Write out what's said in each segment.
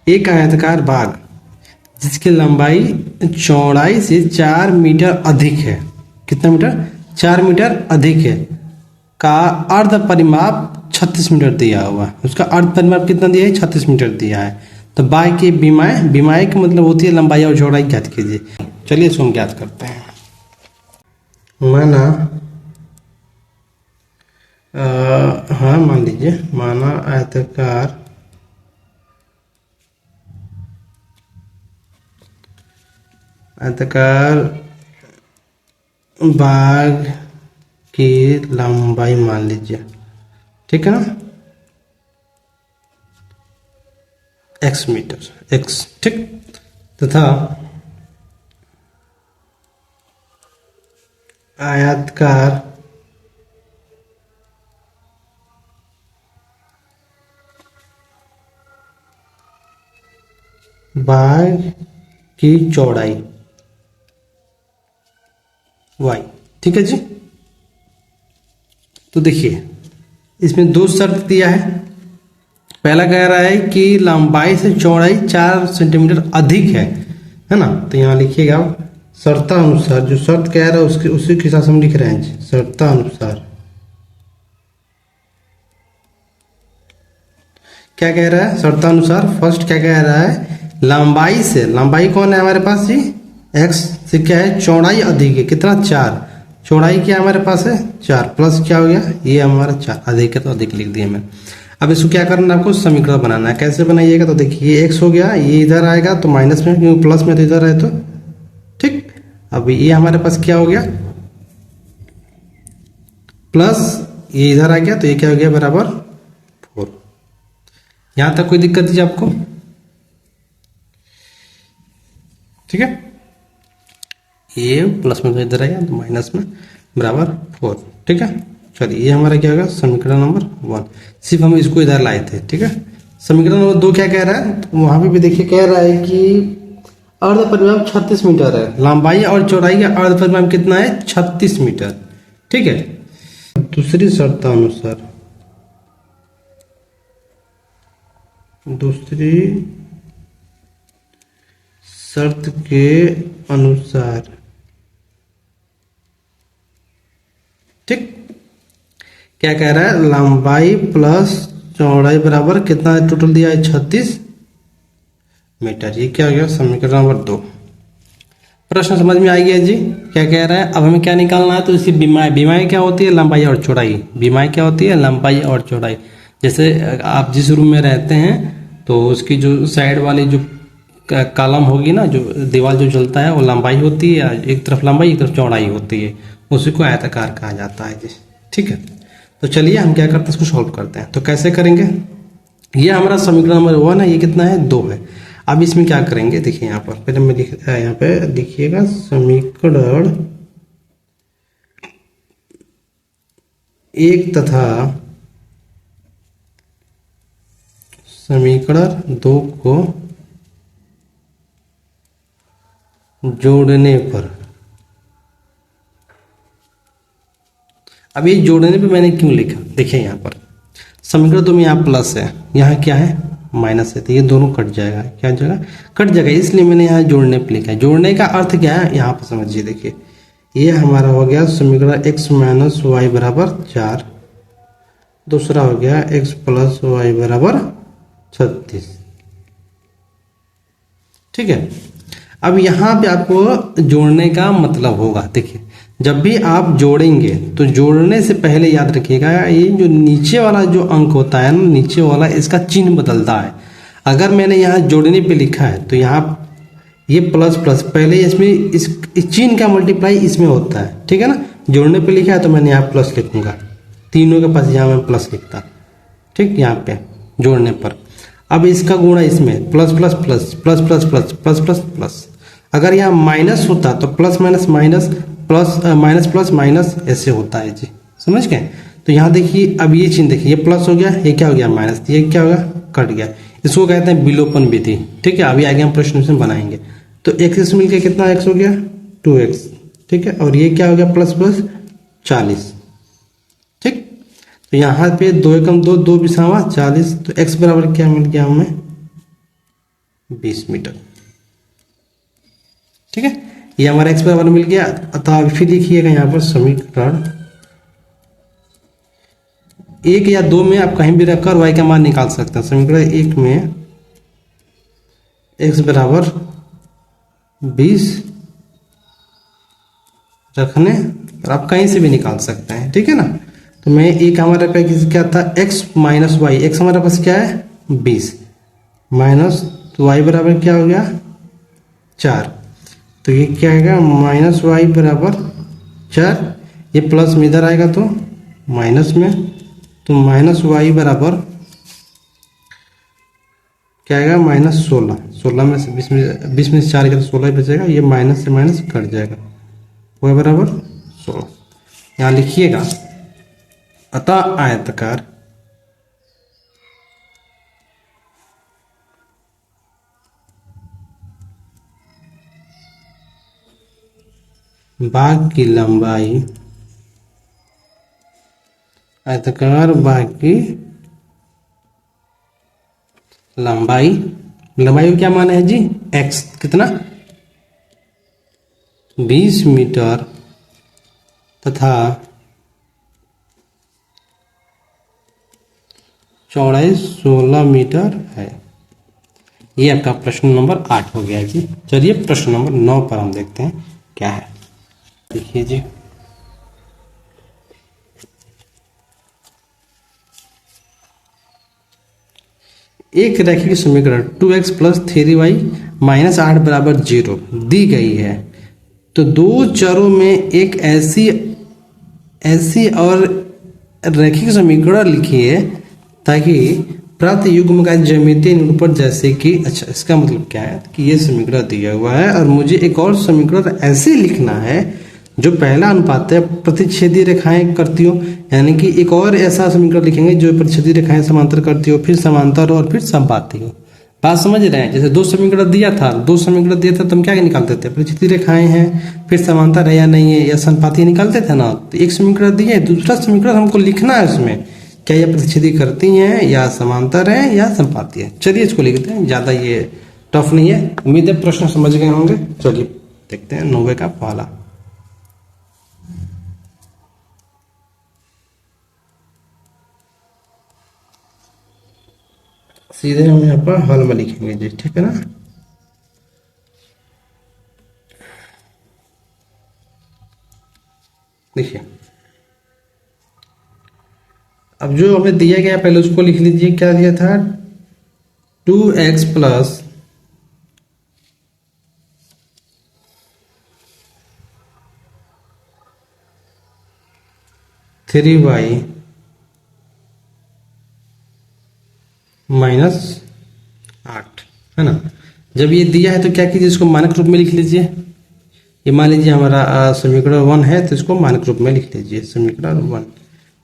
एक आयताकार बाग जिसकी लंबाई चौड़ाई से 4 मीटर अधिक है। कितना मीटर? 4 मीटर अधिक है का अर्ध परिमाप 36 मीटर दिया हुआ है। उसका अर्ध परिमाप कितना दिया है? 36 मीटर दिया है। तो बाग की बीमाई का मतलब होती है लंबाई और चौड़ाई ज्ञात कीजिए। चलिए इसको हम ज्ञात करते हैं। माना हाँ मान लीजिए, माना आयताकार बाग की लंबाई मान लीजिए, ठीक है ना, x मीटर, x, ठीक, तथा आयताकार बाग की चौड़ाई y, ठीक है जी। तो देखिए इसमें दो शर्त दिया है। पहला कह रहा है कि लंबाई से चौड़ाई 4 सेंटीमीटर अधिक है ना। तो यहाँ लिखिएगा शर्तानुसार, जो शर्त कह रहा है उसके उसी के हिसाब से हम लिख रहे हैं जी। शर्तानुसार क्या कह रहा है? शर्तानुसार फर्स्ट क्या कह रहा है? लंबाई से, लंबाई कौन है हमारे पास जी? x से क्या है? चौड़ाई अधिक है। कितना? 4। चौड़ाई क्या हमारे पास है? 4 प्लस क्या हो गया? ये हमारा 4 अधिक है तो अधिक लिख दिया मैंने। अब इसको क्या करना है? आपको समीकरण बनाना है। कैसे बनाइएगा? तो देखिए x हो गया, ये इधर आएगा तो माइनस में, क्योंकि प्लस में तो इधर है तो ठीक। अब ये हमारे पास क्या हो गया? प्लस ये इधर आ गया तो ये क्या हो गया? बराबर 4। यहां तक कोई दिक्कत है आपको? ठीक है, ये प्लस में तो इधर आएगा तो माइनस में बराबर 4, ठीक है। चलिए ये हमारा क्या होगा? समीकरण नंबर 1। सिर्फ हम इसको इधर लाए थे, ठीक है। समीकरण नंबर 2 क्या कह रहा है? तो वहां पे भी देखिए कह रहा है कि अर्ध परिमाप 36 मीटर है। लंबाई और चौड़ाई का अर्ध परिमाप कितना है? 36 मीटर, ठीक है। दूसरी शर्तानुसार, दूसरी शर्त के अनुसार, ठीक, क्या कह रहा है? लंबाई प्लस चौड़ाई बराबर कितना टोटल दिया है? 36 मीटर। ये क्या हो गया? समीकरण नंबर 2। प्रश्न समझ में आ गया जी क्या कह रहा है? अब हमें क्या निकालना है? तो इसकी बीमाई क्या होती है? लंबाई और चौड़ाई। बीमाई क्या होती है? लंबाई और चौड़ाई। जैसे आप जिस रूम में रहते हैं तो उसकी जो साइड वाली जो कॉलम होगी ना, जो दीवार जो चलता है, वो लंबाई होती है, एक तरफ लंबाई एक तरफ चौड़ाई होती है, उसी को आयताकार कहा जाता है जी, ठीक है। तो चलिए हम क्या करते हैं? इसको सॉल्व करते हैं। तो कैसे करेंगे? ये हमारा समीकरण नंबर 1 है। ये कितना है? 2 है। अब इसमें क्या करेंगे? देखिए यहाँ पर पहले मैं यहाँ पे लिखिएगा समीकरण 1 तथा समीकरण 2 को जोड़ने पर, अब ये जोड़ने पे मैंने क्यों लिखा? देखिए यहाँ पर समीकरण 2 में यहाँ प्लस है, यहाँ क्या है? माइनस है, तो ये दोनों कट जाएगा। क्या जाएगा? कट जाएगा, इसलिए मैंने यहाँ जोड़ने पे लिखा है। जोड़ने का अर्थ क्या है? यहाँ पर समझिए, देखिए ये हमारा हो गया समीकरण x माइनस वाई बराबर 4, दूसरा हो गया x प्लस वाई बराबर 36, ठीक है। अब यहाँ पे आपको जोड़ने का मतलब होगा, देखिए जब भी आप जोड़ेंगे तो जोड़ने से पहले याद रखिएगा, ये जो नीचे वाला जो अंक होता है ना, नीचे वाला, इसका चिन्ह बदलता है। अगर मैंने यहाँ जोड़ने पे लिखा है तो यहाँ ये प्लस प्लस पहले इसमें इस चिन्ह का मल्टीप्लाई इसमें होता है, ठीक है ना। जोड़ने पे लिखा है तो मैंने यहाँ प्लस लिखूंगा, तीनों के पास यहाँ मैं प्लस लिखता, ठीक, यहाँ पे जोड़ने पर। अब इसका गुणा इसमें plus plus plus plus plus plus plus plus plus. अगर यहाँ माइनस होता तो plus minus minus plus minus plus minus ऐसे होता है जी, समझ गए। तो यहाँ देखिए अब ये चिन्ह देखिए, ये प्लस हो गया, ये क्या हो गया? माइनस। ये क्या होगा? कट गया। इसको कहते हैं विलोपन विधि, ठीक है। अभी आगे हम प्रश्न बनाएंगे। तो x से मिलकर कितना x हो गया? 2x, ठीक है। और ये क्या हो गया? प्लस प्लस 40, ठीक। तो यहाँ पे 2 एकम 2, 2 बिसावा 40, तो x बराबर क्या मिल गया हमें? 20 मीटर। ठीक है, ये हमारा x बराबर मिल गया। अतः फिर लिखिएगा यहाँ पर समीकरण 1 या 2 में आप कहीं भी रखकर y का मान निकाल सकते हैं। समीकरण 1 में x बराबर 20 रखने और आप कहीं से भी निकाल सकते हैं। ठीक है ना, तो मैं एक हमारे पास क्या था, x माइनस वाई। एक्स हमारे पास क्या है 20 माइनस, तो y बराबर क्या हो गया 4। तो ये क्या आएगा माइनस वाई बराबर 4। ये प्लस में इधर आएगा तो माइनस में, तो माइनस वाई बराबर क्या आएगा -16। 16 में से 20 में से 4 का तो 16 ही बचेगा। ये माइनस से माइनस कट जाएगा, y बराबर 16। यहाँ लिखिएगा अतः आयताकार भाग की लंबाई, आयताकार भाग की लंबाई, लंबाई को क्या माना है जी x कितना 20 मीटर तथा चौड़ाई 16 मीटर है। ये आपका प्रश्न नंबर 8 हो गया जी। चलिए प्रश्न नंबर 9 पर हम देखते हैं क्या है। देखिए जी, एक रैखिक समीकरण 2x प्लस 3y माइनस 8 बराबर 0 दी गई है, तो दो चरों में एक ऐसी और रैखिक समीकरण लिखिए ताकि प्राप्त युग्म का ज्यामितीय निरूपण जैसे कि, अच्छा इसका मतलब क्या है कि ये समीकरण दिया हुआ है और मुझे एक और समीकरण ऐसे लिखना है जो पहला अनुपात है प्रतिच्छेदी रेखाएं करती हो, यानी कि एक और ऐसा समीकरण लिखेंगे जो प्रतिच्छेदी रेखाएं समांतर करती हो, फिर समांतर और फिर समपाती हो। बात समझ रहे हैं? जैसे दो समीकरण दिया था तो हम क्या निकालते थे, प्रतिच्छेदी रेखाएं हैं फिर समांतर है या नहीं है या समपाती निकालते थे ना। तो एक समीकरण दिए, दूसरा समीकरण हमको लिखना है उसमें क्या ये प्रतिच्छेदी करती हैं या समांतर है या समपाती है। चलिए इसको लिखते हैं, ज्यादा ये टफ नहीं है। उम्मीद है प्रश्न समझ गए होंगे। चलिए देखते हैं 90 का पहला। सीधे हम यहाँ पर हल में लिखेंगे जी, ठीक है ना। देखिए अब जो हमें दिया गया पहले उसको लिख लीजिए। क्या दिया था 2x प्लस 3y माइनस 8 है ना। जब ये दिया है तो क्या कीजिए, इसको मानक रूप में लिख लीजिए। ये मान लीजिए हमारा समीकरण 1 है तो इसको मानक रूप में लिख लीजिए, समीकरण 1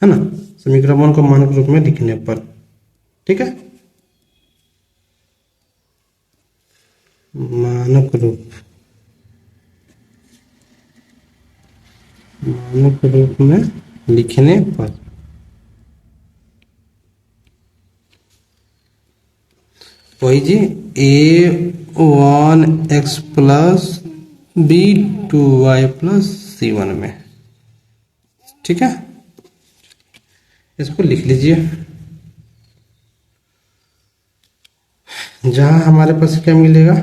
है ना। समीकरण 1 को मानक रूप में लिखने पर ठीक है, मानक रूप में लिखने पर वही जी a1x plus b2y plus c1 में, ठीक है। इसको लिख लीजिए। जहां हमारे पास क्या मिलेगा,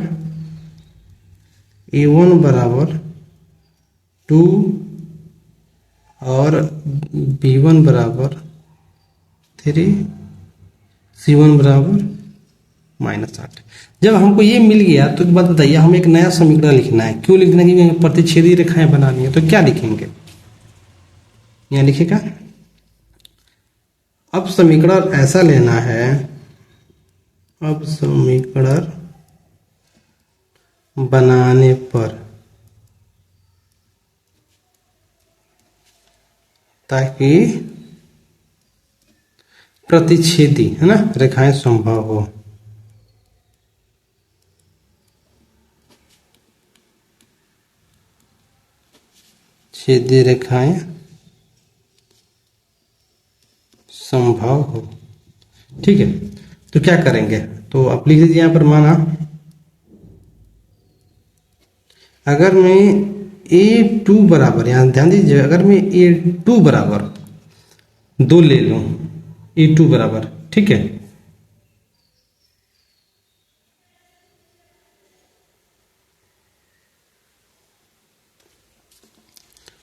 a1 बराबर 2 और b1 बराबर 3, c1 बराबर -8। जब हमको ये मिल गया तो एक बात बताइए, हमें एक नया समीकरण लिखना है। क्यों लिखना है? क्योंकि प्रतिच्छेदी रेखाएं बनानी है। तो क्या लिखेंगे, यहाँ लिखेगा अब समीकरण ऐसा लेना है, अब समीकरण बनाने पर ताकि प्रतिच्छेदी है ना रेखाएं संभव हो। छेदी रेखाएं संभव हो, ठीक है। तो क्या करेंगे, तो आप लिख लीजिए यहाँ पर माना अगर मैं A2 बराबर, यहाँ ध्यान दीजिए, अगर मैं A2 बराबर 2 ले लूँ, A2 बराबर, ठीक है,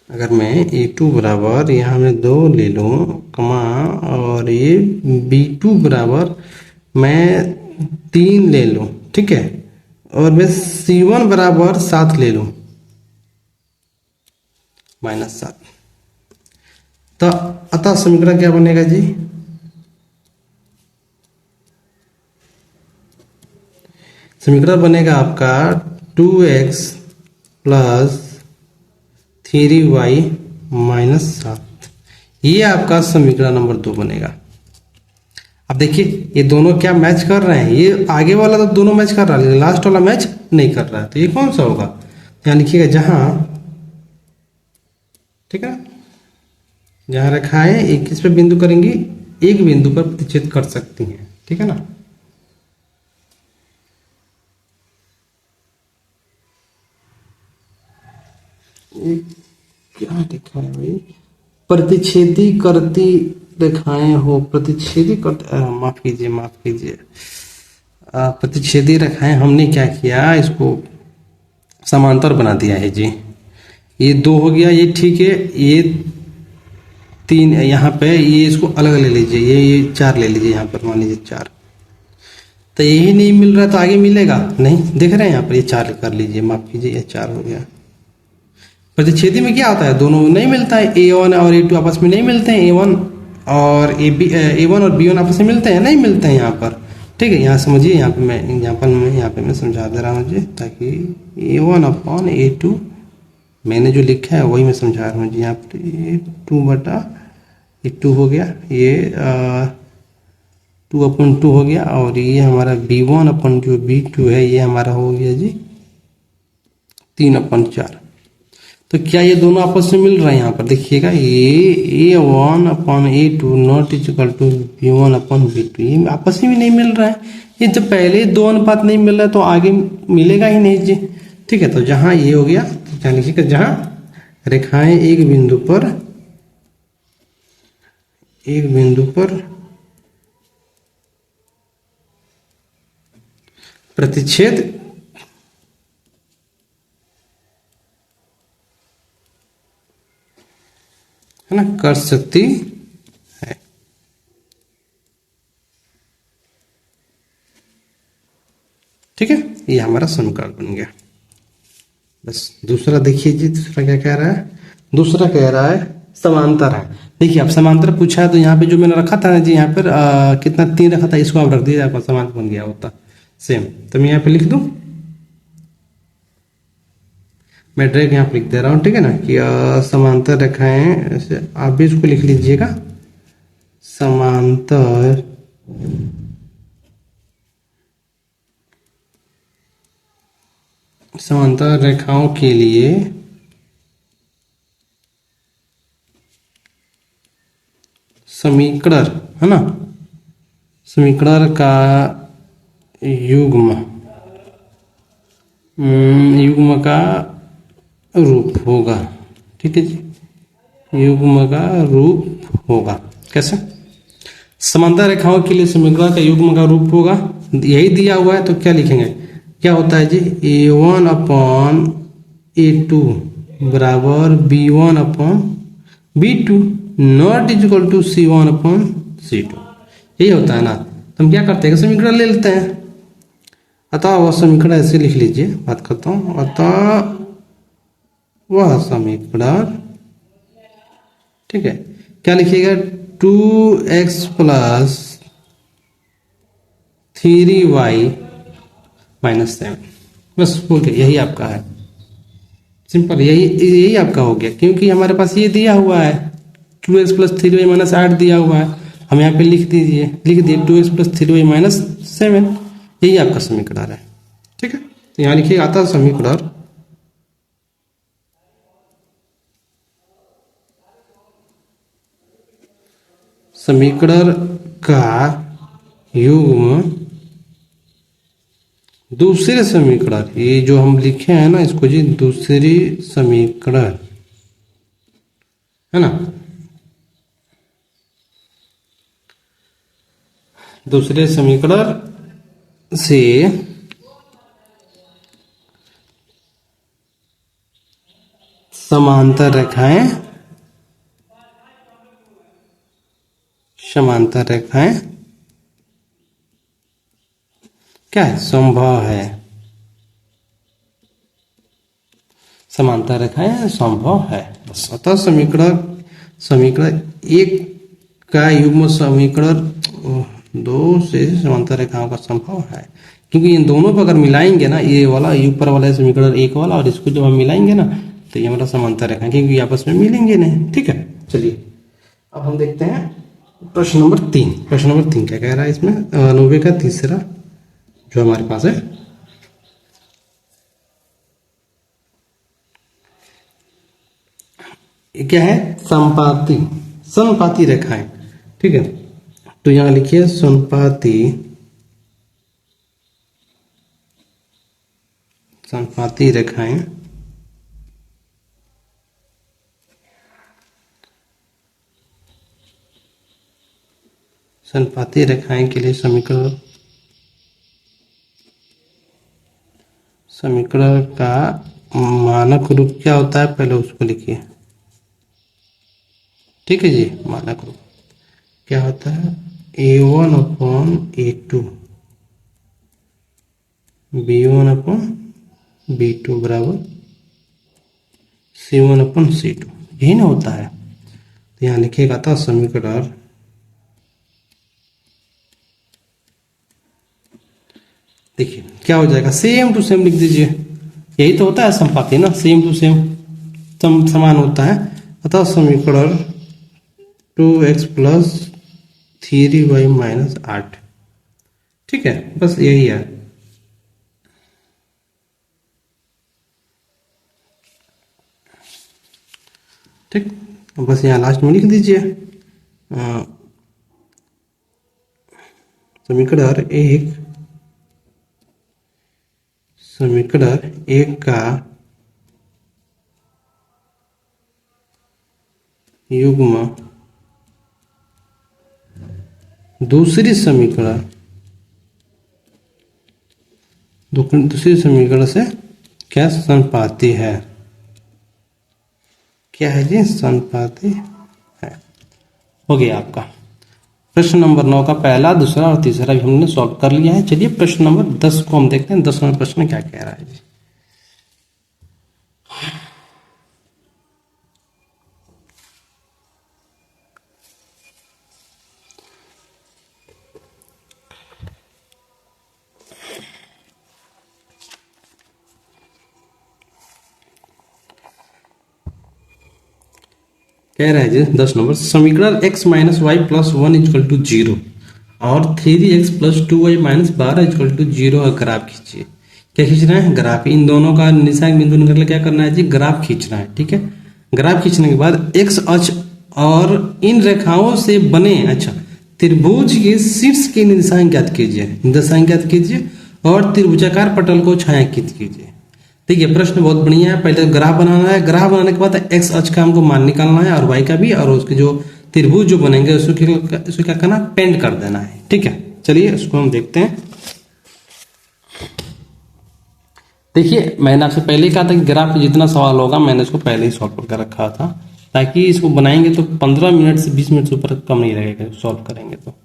अगर मैं A2 बराबर यहाँ में 2 ले लूँ कमा, और ये B2 बराबर मैं 3 ले लूँ, ठीक है, और मैं C1 बराबर 7 ले लूँ, -7, तो अतः समीकरण क्या बनेगा जी? समीकरण बनेगा आपका 2x प्लस 3y -7। ये आपका समीकरण नंबर 2 बनेगा। अब देखिए ये दोनों क्या मैच कर रहे हैं, ये आगे वाला तो दोनों मैच कर रहा है, लेकिन लास्ट वाला मैच नहीं कर रहा है, तो ये कौन सा होगा? यहाँ लिखिएगा जहां, ठीक है, जहां रेखाएं एक किस पे बिंदु करेंगी, एक बिंदु पर प्रतिच्छेद कर सकती हैं, ठीक है ना। क्या लिखा है भाई? प्रतिच्छेदी करती रेखाएं हो, प्रतिच्छेदी करते, माफ कीजिए, माफ कीजिए, प्रतिच्छेदी रेखाएं, हमने क्या किया, इसको समांतर बना दिया है जी। ये 2 हो गया, ये ठीक है, ये 3 यहाँ पे, ये इसको अलग ले लीजिए, ये 4 ले लीजिए, यहाँ पर मान लीजिए 4, तो यही नहीं मिल रहा तो आगे मिलेगा नहीं, देख रहे हैं यहाँ पर, ये 4 कर लीजिए, माफ कीजिए, ये 4 हो गया। प्रतिच्छेदी में क्या होता है, दोनों नहीं मिलता है, A1 और A2 आपस में नहीं मिलते हैं, A1 और A1 और B1 आपस में मिलते हैं, नहीं मिलते हैं यहाँ पर, ठीक है। यहाँ समझिए, यहाँ पे मैं एग्जाम्पल में यहाँ पे मैं समझा दे रहा हूँ जी, ताकि A1 अपॉन A2 मैंने जो लिखा है वही मैं समझा रहा हूँ जी। यहाँ पर A2 बटा A2 हो गया, ये 2/2 हो गया, और ये हमारा B1 अपन जो B2 है ये हमारा हो गया जी 3/4। तो क्या ये दोनों आपस में मिल रहे हैं? यहाँ पर देखिएगा, ये A1/A2 not equal to B1/B2, ये आपस में भी नहीं मिल रहा है। ये जब पहले 2 अनुपात नहीं मिल रहा है तो आगे मिलेगा ही नहीं जी, ठीक है। तो जहां ये हो गया, तो क्या लिखिएगा, जहां रेखाएं एक बिंदु पर प्रतिच्छेद है ना, कर सकती है, ठीक है। ये हमारा समीकरण बन गया। बस दूसरा देखिए जी, दूसरा क्या कह रहा है? दूसरा कह रहा है समांतर है। देखिए अब समांतर पूछा है, तो यहाँ पे जो मैंने रखा था ना जी, यहाँ पर कितना 3 रखा था, इसको आप रख दीजिए, आपका समांतर बन गया होता सेम। तो मैं यहाँ पे लिख दूं, मैं डायरेक्ट यहाँ पे लिख दे रहा हूँ, ठीक है ना, कि समांतर रेखाएं, ऐसे आप भी इसको लिख लीजिएगा, समांतर रेखाओं के लिए समीकरण, है ना, समीकरण का युग्म का रूप होगा, ठीक है जी, युग्म का रूप होगा। कैसे? समांतर रेखाओं के लिए समीकरण का युग्म का रूप होगा, यही दिया हुआ है, तो क्या लिखेंगे, क्या होता है जी, A1/A2 बराबर B1/B2 not equal to C1/C2, यही होता है ना। तो हम क्या करते हैं, समीकरण ले लेते हैं। अतः वह समीकरण ऐसे लिख लीजिए, बात करता हूं, अतः वह समीकरण, ठीक है, क्या लिखिएगा, 2x प्लस 3y -7, बस हो गया, यही आपका है, सिंपल, यही आपका हो गया, क्योंकि हमारे पास ये दिया हुआ है 2x प्लस 3y -8 दिया हुआ है, हम यहाँ पे लिख दिए 2x प्लस 3y -7, यही आपका समीकरण है, ठीक है। तो यहाँ लिखिए, आता समीकरण का युग्म दूसरे समीकरण, ये जो हम लिखे हैं ना इसको जी दूसरी समीकरण है ना, दूसरे समीकरण से समांतर रेखाएं, समांतर रेखाएं क्या है, संभव है, समांतर रेखाएं संभव है। बस अतः समीकरण, समीकरण एक का युग्म समीकरण दो से समांतर रेखाओं का संभव है, क्योंकि इन दोनों को अगर मिलाएंगे ना, ये वाला ऊपर वाला समीकरण एक वाला और इसको जब हम मिलाएंगे ना तो ये हमारा समांतर रेखा, क्योंकि आपस में मिलेंगे नहीं। ठीक है, चलिए अब हम देखते हैं प्रश्न नंबर 3। प्रश्न नंबर 3 क्या कह रहा है इसमें, 90 का तीसरा जो हमारे पास है, ये क्या है, समपाती, समपाती रेखाएं। ठीक है, तो यहां लिखिए समपाती, समपाती रेखाएं समपाती रेखाएं के लिए समीकरण, समीकरण का मानक रूप क्या होता है पहले उसको लिखिए। ठीक है जी, मानक रूप क्या होता है, A1 upon A2 B1 upon B2 बराबर C1 अपॉन C2, यही ना होता है। तो यहां लिखिएगा था समीकरण, देखिए क्या हो जाएगा, सेम टू सेम लिख दीजिए, यही तो होता है समपाती ना, सेम टू सेम समान होता है। अतः समीकरण 2x प्लस 3y माइनस 8। ठीक है, बस यही है। ठीक, बस यहाँ लास्ट में लिख दीजिए समीकरण एक, समीकरण एक का युग्म दूसरी समीकरण, दूसरी समीकरण से क्या संपाती है, क्या है जी, संपाती है। हो गया आपका प्रश्न नंबर 9 का पहला, दूसरा और तीसरा भी हमने सॉल्व कर लिया है। चलिए प्रश्न नंबर 10 को हम देखते हैं, 10 नंबर प्रश्न में क्या कह रहा है जी। कह रहा है जी 10 नंबर, समीकरण x minus Y plus 1 equal to 0 और 3x plus 2y minus 12 equal to 0 का ग्राफ खींचिए। क्या खींचना है, ग्राफ। इन दोनों का निशान बिंदु निकल क्या करना है जी, ग्राफ खींचना है। ठीक है, ग्राफ खींचने के बाद x अक्ष और इन रेखाओं से बने अच्छा त्रिभुज के शीर्ष के निशान ज्ञात कीजिए, निशान ज्ञात कीजिए और त्रिभुजाकार पटल को छायांकित कीजिए। ठीक है, प्रश्न बहुत बढ़िया है। पहले ग्राफ बनाना है, ग्राफ बनाने के बाद एक्स अक्ष का हमको मान निकालना है और वाई का भी, और उसके जो त्रिभुज जो बनेंगे उसको क्या करना, पेंट कर देना है। ठीक है, चलिए उसको हम देखते हैं। देखिए मैंने आपसे पहले ही कहा था कि ग्राफ जितना सवाल होगा मैंने इसको पहले ही सॉल्व करके रखा था, ताकि इसको बनाएंगे तो 15 मिनट से 20 मिनट से ऊपर कम नहीं लगेगा सॉल्व करेंगे तो।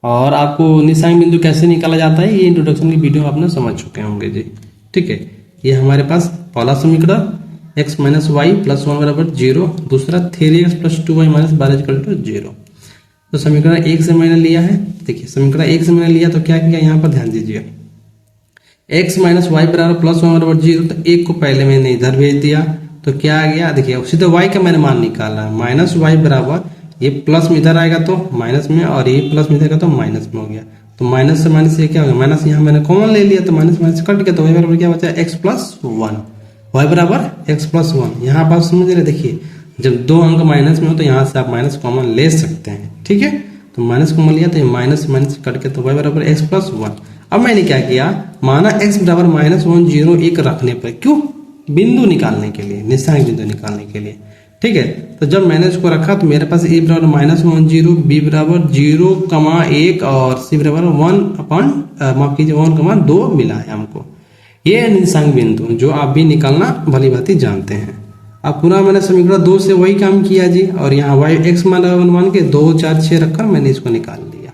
और आपको निशान बिंदु कैसे निकाला जाता है ये इंट्रोडक्शन की वीडियो आपने समझ चुके होंगे जी। ठीक है, ये हमारे पास पहला समीकरण x माइनस वाई प्लस 1 बराबर 0, दूसरा 3x plus 2y minus 12 equal to 0। तो समीकरण 1 से मैंने लिया है। देखिए समीकरण 1 से मैंने लिया तो क्या किया, यहाँ पर ध्यान दीजिए, x माइनस वाई बराबर प्लस 1 बराबर 0, तो एक को पहले मैंने इधर भेज दिया तो क्या आ गया, देखिए सीधे y का मैंने मान निकालना है, माइनस वाई बराबर ये प्लस में इधर आएगा तो माइनस में, और ये प्लस में इधर तो माइनस में हो गया। तो माइनस से माइनस ये क्या हो गया, माइनस यहाँ मैंने कॉमन ले लिया तो माइनस माइनस कट गया, तो y बराबर क्या बचा, x प्लस 1, y बराबर x प्लस 1। यहाँ बात समझ रहे, देखिए जब दो अंक माइनस में हो तो यहाँ से आप माइनस कॉमन ले सकते हैं। ठीक है, तो माइनस कॉमन लिया तो ये माइनस माइनस कट के तो y बराबर x प्लस 1। अब मैंने क्या किया, माना x बराबर -1 0 1 रखने पर, क्यों, बिंदु निकालने के लिए, निशांक बिंदु निकालने के लिए, ठीक है। तो जब मैंने इसको रखा तो मेरे पास a बराबर -1 0, b बराबर 0,1 और c बराबर 1/2 मिला है हमको। ये है निशांक बिंदु जो आप भी निकालना भली भांति जानते हैं। अब पुनः मैंने समीकरण 2 से वही काम किया जी, और यहाँ y x मान के 2 4 6 रखकर मैंने इसको निकाल लिया,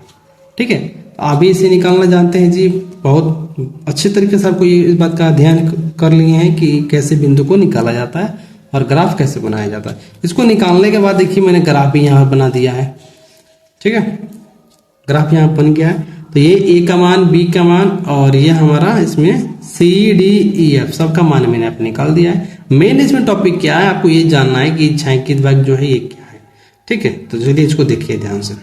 ठीक है। तो आप भी इसे निकालना जानते हैं जी, बहुत अच्छे तरीके से आपको ये इस बात का ध्यान कर लिए हैं कि कैसे बिंदु को निकाला जाता है और ग्राफ कैसे बनाया जाता है। इसको निकालने के बाद देखिए मैंने ग्राफ भी यहाँ बना दिया है, ठीक है, ग्राफ यहाँ बन गया है। तो ये a का मान, b का मान और ये हमारा इसमें c d e f सबका मान मैंने आप निकाल दिया है। मेन इसमें टॉपिक क्या है, आपको ये जानना है कि छायांकित भाग जो है ये क्या है, ठीक है। तो चलिए इसको देखिए ध्यान से।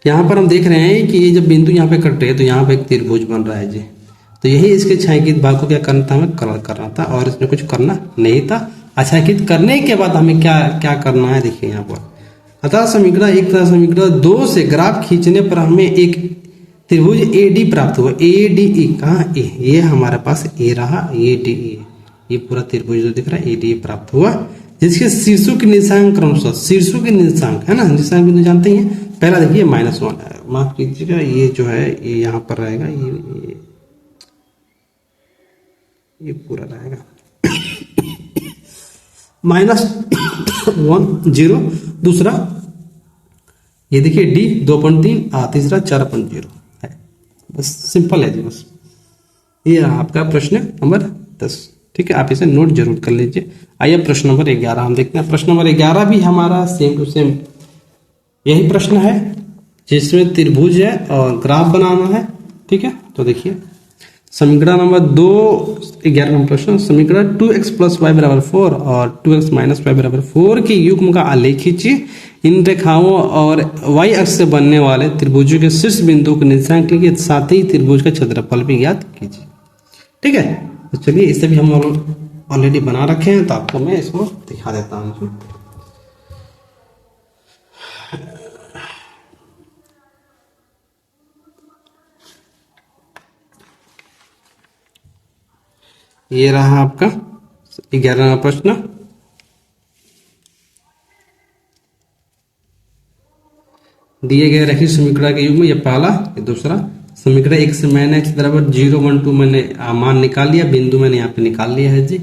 यहाँ पर हम देख रहे हैं कि ये जब बिंदु यहाँ पे कट रहे हैं तो यहाँ पे एक त्रिभुज बन रहा है जी। तो यही इसके छायांकित भाग को क्या करना था, हमें कलर करना था, और इसमें कुछ करना नहीं था। छायांकित करने के बाद हमें क्या क्या करना है, देखिए यहाँ पर। अतः समीकरण एक तरह समीकरण 2 से ग्राफ खींचने पर हमें एक त्रिभुज AD प्राप्त हुआ। ADE कहाँ, ए, ये हमारे पास A रहा, ADE, ये पूरा त्रिभुज जो दिख रहा है ADE प्राप्त हुआ, जिसके शीर्षों के निशांक क्रमशः, शीर्षों के निशांक है ना, निशांक बिंदु जानते ही हैं। पहला देखिए -1 है, माफ कीजिएगा, ये जो है ये यहाँ पर रहेगा, ये पूरा रहेगा -1 0, दूसरा ये देखिए D 2.3, तीसरा 4.0 है। बस सिंपल है जी, बस ये आपका प्रश्न नंबर 10, ठीक है। आप इसे नोट जरूर कर लीजिए। आइए प्रश्न नंबर 11 हम देखते हैं। प्रश्न नंबर 11 भी हमारा सेम टू सेम यही प्रश्न है, जिसमें त्रिभुज है और ग्राफ बनाना है, ठीक है। तो देखिए समीकरण नंबर 2 11 नंबर प्रश्न, समीकरण 2x + y = 4 और 2x - y = 4 के युग्म का आलेख खींचिए। इन रेखाओं और y अक्ष से बनने वाले त्रिभुजों के शीर्ष बिंदु को निशांक लीजिए, साथ ही त्रिभुज का क्षेत्रफल भी ज्ञात कीजिए, ठीक है। तो चलिए इसे भी हम ऑलरेडी बना रखे हैं, तो आपको मैं इसको दिखा देता हूँ। ये रहा आपका 11वां प्रश्न। दिए गए रैखिक समीकरण के युग्म, ये पहला, ये दूसरा। समीकरण 1 से मैंने x बराबर 0 1 2 मैंने मान निकाल लिया, बिंदु मैंने यहाँ पे निकाल लिया है जी,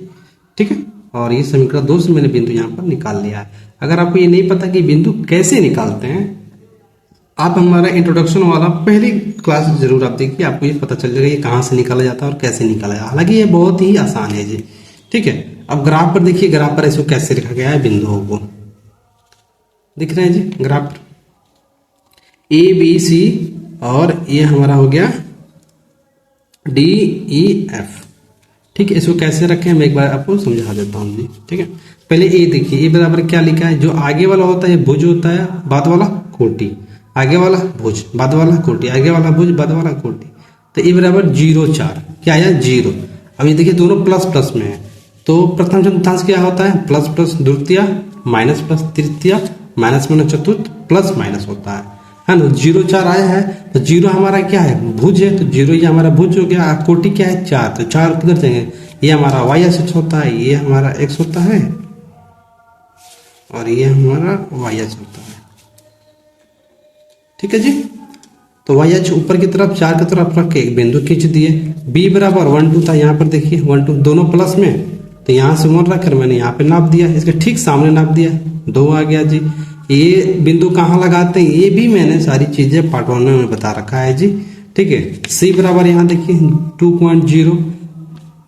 ठीक है। और ये समीकरण 2 से मैंने बिंदु यहाँ पर निकाल लिया है। अगर आपको ये नहीं पता कि बिंदु कैसे निकालते हैं, आप हमारा इंट्रोडक्शन वाला पहली क्लास जरूर आप देखिए, आपको ये पता चल जाएगा ये कहाँ से निकाला जाता है और कैसे निकाला जाता है। हालांकि ये बहुत ही आसान है जी, ठीक है। अब ग्राफ पर देखिए, ग्राफ पर इसको कैसे लिखा गया है, बिंदुओं को दिख रहे हैं जी ग्राफ पर, ABC और ये हमारा हो गया DEF, ठीक है। इसको कैसे रखें मैं एक बार आपको समझा देता हूँ जी, ठीक है। पहले A देखिए, A बराबर क्या लिखा है, जो आगे वाला होता है भुज होता है, बाद वाला कोटि, आगे वाला भुज, बाद वाला कोटि, आगे वाला भुज, बाद वाला कोटि। तो A बराबर 0 4, क्या आया 0। अब ये देखिए दोनों प्लस प्लस में है, तो प्रथम चतुर्थांश क्या होता है, प्लस प्लस द्वितीय, माइनस प्लस तृतीय, माइनस माइनस चतुर्थ, प्लस माइनस होता है ना। 0 4 आया है, तो 0 हमारा क्या है, भुज है, तो 0 ये हमारा भुज हो गया। कोटि क्या है 4, तो 4 किधर जाएंगे, ये हमारा y अक्ष होता है, ये हमारा x होता है और ये हमारा y अक्ष होता है, ठीक है जी। तो y अक्ष ऊपर की तरफ 4 की तरफ रख के एक बिंदु खींच दिए। b बराबर 1 2 था, यहाँ पर देखिए 1 2 दोनों प्लस में, तो यहाँ से 1 रखकर मैंने यहाँ पे नाप दिया, इसके ठीक सामने नाप दिया, 2 आ गया जी। ये बिंदु कहाँ लगाते हैं, ये भी मैंने सारी चीजें पार्ट 1 में बता रखा है जी, ठीक है। c बराबर यहाँ देखिए 2.0,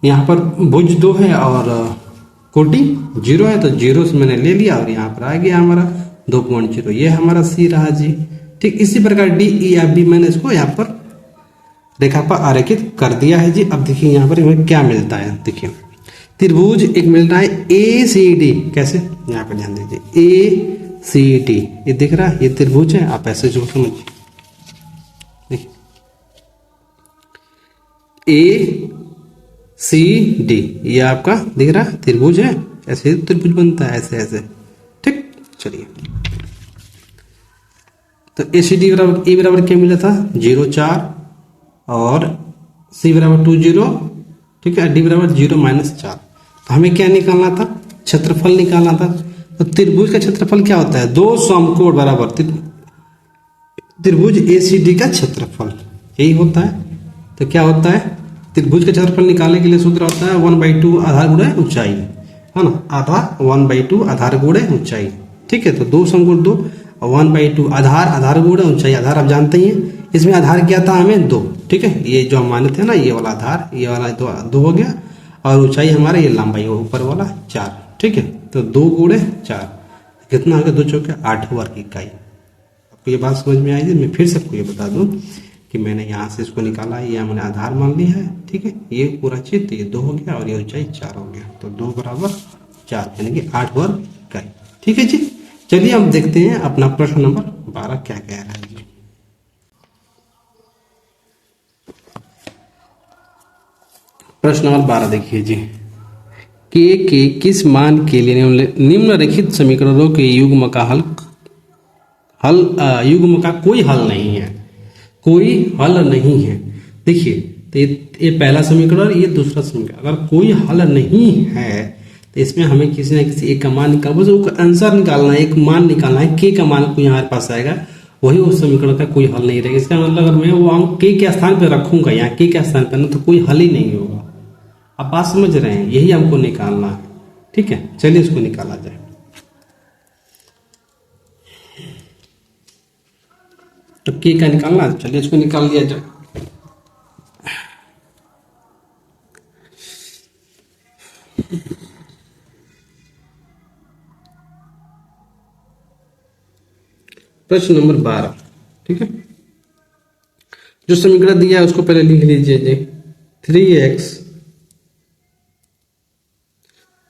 यहाँ पर भुज 2 है और कोटि 0 है, तो 0 से मैंने ले लिया और यहाँ पर आ गया हमारा 2.0, ये हमारा c रहा जी, ठीक। इसी प्रकार DEF भी मैंने इसको यहाँ पर रेखा पर आरेखित कर दिया है जी। अब देखिए यहाँ पर हमें क्या मिलता है, देखिए त्रिभुज एक मिल रहा है ACD, कैसे, यहाँ पर ध्यान दीजिए ACD, ये दिख रहा है, ये त्रिभुज है, आप ऐसे जो समझिए, देखिए ACD, ये आपका दिख रहा है त्रिभुज है, ऐसे त्रिभुज बनता है, ऐसे ऐसे, ठीक। चलिए तो ACD बराबर, A बराबर क्या मिला था 0 4 और सी बराबर 2 0, ठीक है, डी बराबर 0 -4। तो हमें क्या निकालना था, क्षेत्रफल निकालना था। तो त्रिभुज का क्षेत्रफल क्या होता है, 2 समकोण बराबर त्रिभुज एसीडी का क्षेत्रफल, यही होता है। तो क्या होता है, त्रिभुज का क्षेत्रफल निकालने के लिए सूत्र होता है 1/2 आधार गुणे ऊंचाई, है ना, आधा 1/2 आधार गुणे ऊंचाई, ठीक है। तो 2 समकोण 2, 1/2 आधार गुणे ऊंचाई, आधार आप जानते ही हैं, इसमें आधार क्या था हमें 2, ठीक है, ये जो हम माने थे ना, ये वाला आधार, ये वाला 2 हो गया, और ऊंचाई हमारा ये लंबाई ऊपर वाला 4, ठीक है। तो 2 गुणे 4 कितना हो गया, 2 चौके 8 वर्ग इकाई। आपको ये बात समझ में आई थी। मैं फिर से आपको ये बता दूं कि मैंने यहाँ से इसको निकाला है, ये मैंने आधार मान लिया है, ठीक है, ये पूरा चीज, तो ये 2 हो गया और ये ऊंचाई 4 हो गया। तो 2 बराबर 4 यानी कि 8 वर्ग इकाई, ठीक है जी। चलिए हम देखते हैं अपना प्रश्न नंबर 12 क्या कह रहा है जी। प्रश्न नंबर 12 देखिए जी, के किस मान के लिए निम्नलिखित समीकरणों के युग्म का युग्म का कोई हल नहीं है, कोई हल नहीं है। देखिए, तो ये पहला समीकरण, ये दूसरा समीकरण, अगर कोई हल नहीं है तो इसमें हमें किसी ना किसी एक का मान निकाल, बस वो आंसर निकालना है, एक मान निकालना है, के का मान कोई हमारे पास आएगा, वही उस समीकरण का कोई हल नहीं रहेगा। इसका मतलब अगर मैं वो अंक के स्थान पर रखूंगा, यहाँ के स्थान पर ना, तो कोई हल ही नहीं होगा। आप बात समझ रहे हैं, यही हमको निकालना है, ठीक है। चलिए इसको निकाला जाए। तो के का निकालना, चलिए इसको निकाल लिया जाए। प्रश्न नंबर 12, ठीक है। जो समीकरण दिया है उसको पहले लिख लीजिए जी। 3x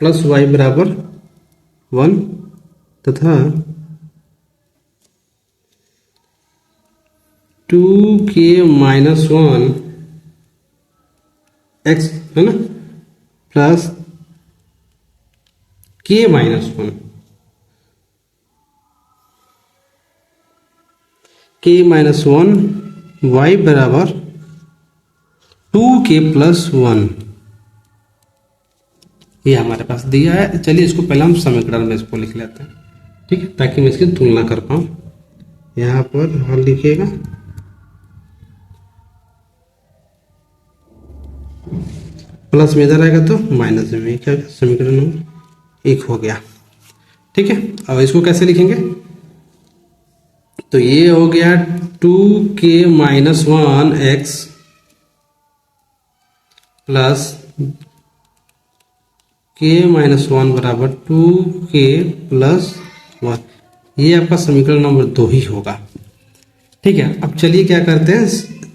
+ y बराबर 1 तथा 2k - 1 x, है ना, प्लस k - 1, k - 1 y बराबर 2k + 1, ये हमारे पास दिया है। चलिए इसको पहले हम समीकरण में इसको लिख लेते हैं, ठीक है, ताकि मैं इसकी तुलना कर पाऊं। यहां पर हल लिखिएगा, प्लस में इधर आएगा तो माइनस में, क्या समीकरण नंबर 1 हो गया, ठीक है। अब इसको कैसे लिखेंगे, तो ये हो गया 2k - 1 x प्लस k - 1 बराबर 2k + 1, ये आपका समीकरण नंबर 2 ही होगा, ठीक है। अब चलिए क्या करते हैं,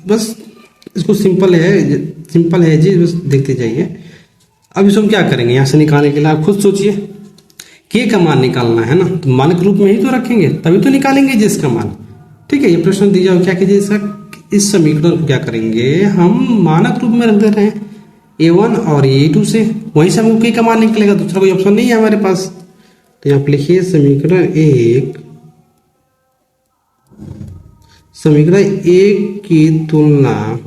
बस इसको सिंपल है जी, बस देखते जाइए। अब इसको हम क्या करेंगे, यहां से निकालने के लिए आप खुद सोचिए, के का मान निकालना है ना, तो मानक रूप में ही तो रखेंगे, तभी तो निकालेंगे जिसका मान, ठीक है। ये प्रश्न दिया हो, क्या कीजिए, इस समीकरण को क्या करेंगे, हम मानक रूप में रख दे रहे हैं a1 और a2 से, वहीं से हमको के का मान निकलेगा, दूसरा कोई ऑप्शन नहीं है हमारे पास। तो यहाँ पर लिखिए समीकरण 1, समीकरण 1 की तुलना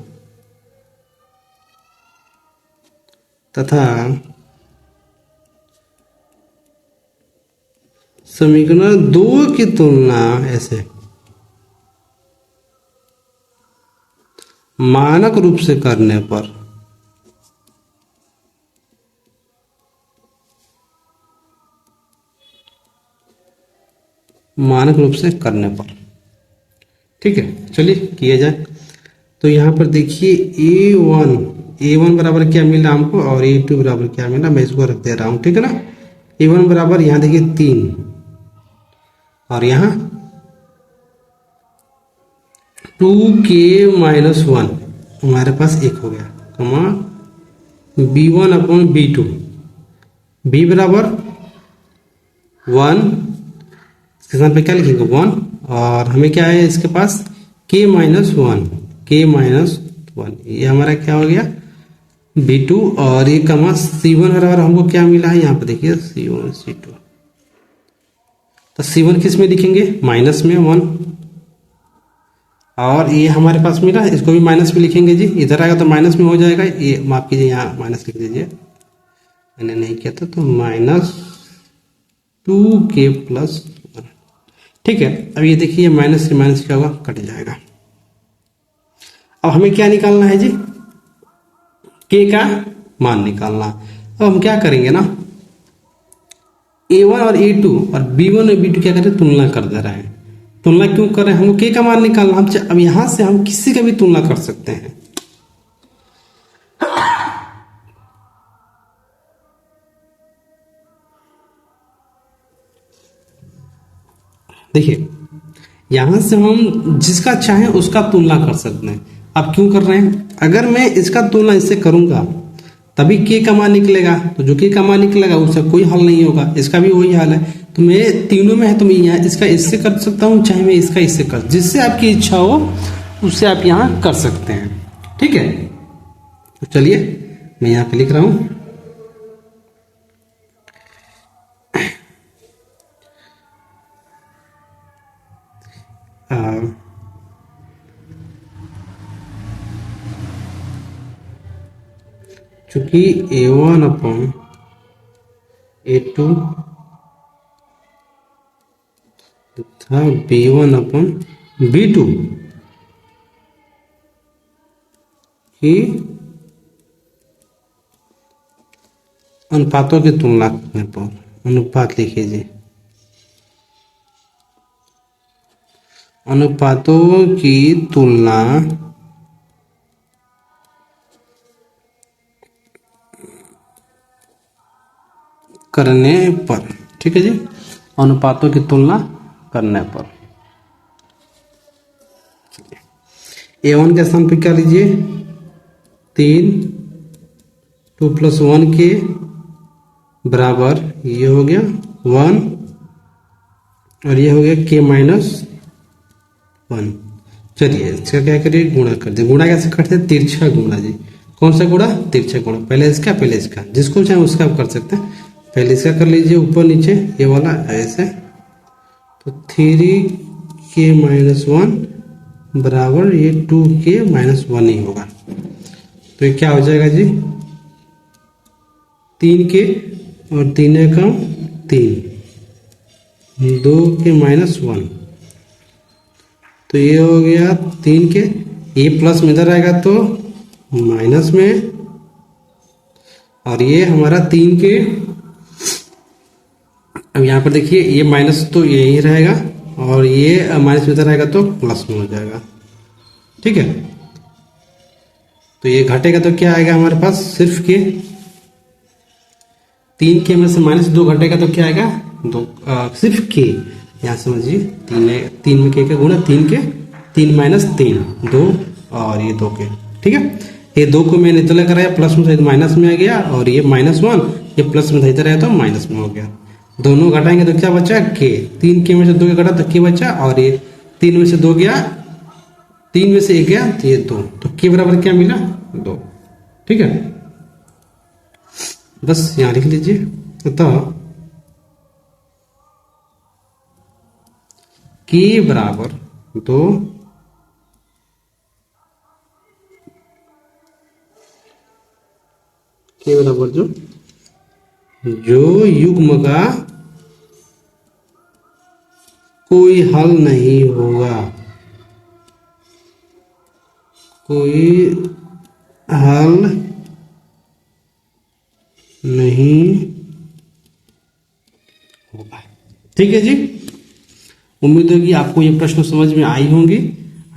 तथा समीकरण 2 की तुलना ऐसे मानक रूप से करने पर ठीक है। चलिए किया जाए। तो यहां पर देखिए a1 बराबर क्या मिला हमको और a2 बराबर क्या मिला, मैं इसको रख दे रहा हूं, ठीक है ना। a1 बराबर यहां देखिए 3 और यहां 2k - 1 हमारे पास 1 हो गया, कमा b1/b2, b बराबर 1, इसके साथ पे क्या लिखेंगे 1, और हमें क्या है इसके पास k - 1, ये हमारा क्या हो गया b2, और ये कमा c1 बराबर हमको क्या मिला है, यहाँ पे देखिए c1 c2, तो c1 किस में लिखेंगे, माइनस में 1, और ये हमारे पास मिला, इसको भी माइनस में लिखेंगे जी, इधर आएगा तो माइनस में हो जाएगा, ये माफ कीजिए यहाँ माइनस लिख दीजिए, मैंने नहीं किया था, तो -2k+1। ठीक है, अब ये देखिए माइनस से माइनस क्या होगा, कट जाएगा। अब हमें क्या निकालना है जी, k का मान निकालना। अब हम क्या करेंगे ना, a1 और a2 और b1 और b2 क्या कर रहे हैं, तुलना कर दे रहे हैं। तुलना क्यों कर रहे हैं, हमको k का मान निकालना। हम अब यहां से हम किसी का भी तुलना कर सकते हैं। देखिए यहां से हम जिसका चाहे उसका तुलना कर सकते हैं। अब क्यों कर रहे हैं, अगर मैं इसका तुलना इससे करूंगा तभी k का मान निकलेगा, तो जो k का मान निकलेगा उसका कोई हल नहीं होगा, इसका भी वही हाल है। तो मैं तीनों में है, तो मैं यहाँ इसका इससे कर सकता हूँ, चाहे मैं इसका इससे कर, जिससे आपकी इच्छा हो उससे आप यहाँ कर सकते हैं। ठीक है, तो चलिए मैं यहाँ पे लिख रहा हूँ चूंकि a1 अपॉन a2 तथा b1 अपॉन b2 की अनुपातों की तुलना करने पर, अनुपात लिखिए जी, अनुपातों की तुलना करने पर, ठीक है जी, अनुपातों की तुलना करने पर a1 के स्थान पर क्या लीजिए 3, 2 + 1 के बराबर ये हो गया 1 और ये हो गया k-1। चलिए इसका क्या करिए, गुणा कर दे। गुणा कैसे करते हैं, तिरछा गुणा जी। कौन सा गुणा, तिरछा गुणा, पहले इसका, जिसको चाहे उसका आप कर सकते हैं। पहले इसका कर लीजिए ऊपर नीचे, ये वाला ऐसे, तो 3k-1 बराबर ये 2k-1 ही होगा। तो ये क्या हो जाएगा जी, 3k और 3 कम 3, 2k-1, तो ये हो गया 3k, ये प्लस में इधर आएगा तो माइनस में, और ये हमारा 3k, अब यहाँ पर देखिए ये माइनस तो यही रहेगा और ये माइनस में इधर आएगा तो प्लस में हो जाएगा। ठीक है, तो ये घटेगा तो क्या आएगा हमारे पास, सिर्फ के 3k में से -2 घटेगा तो क्या आएगा 2, सिर्फ k, यहाँ समझिए 3 में k का गुणा 3k, 3 - 3 2 और ये 2k। ठीक है, ये 2 को मैंने तुलना कराया, प्लस में से माइनस में आ गया, और ये -1 ये प्लस में इधर आया तो माइनस में हो गया। दोनों घटाएंगे तो क्या बचा, k, 3k में से 2 घटा तो k बचा, और ये 3 में से 2 गया, 3 में से 1 गया तो ये 2, तो k बराबर क्या मिला 2। ठीक है, बस यहां लिख लीजिए, अतः k बराबर 2 k बराबर जो युग्म का कोई हल नहीं होगा, कोई हल नहीं होगा। ठीक है जी, उम्मीद है कि आपको ये प्रश्न समझ में आई होंगी।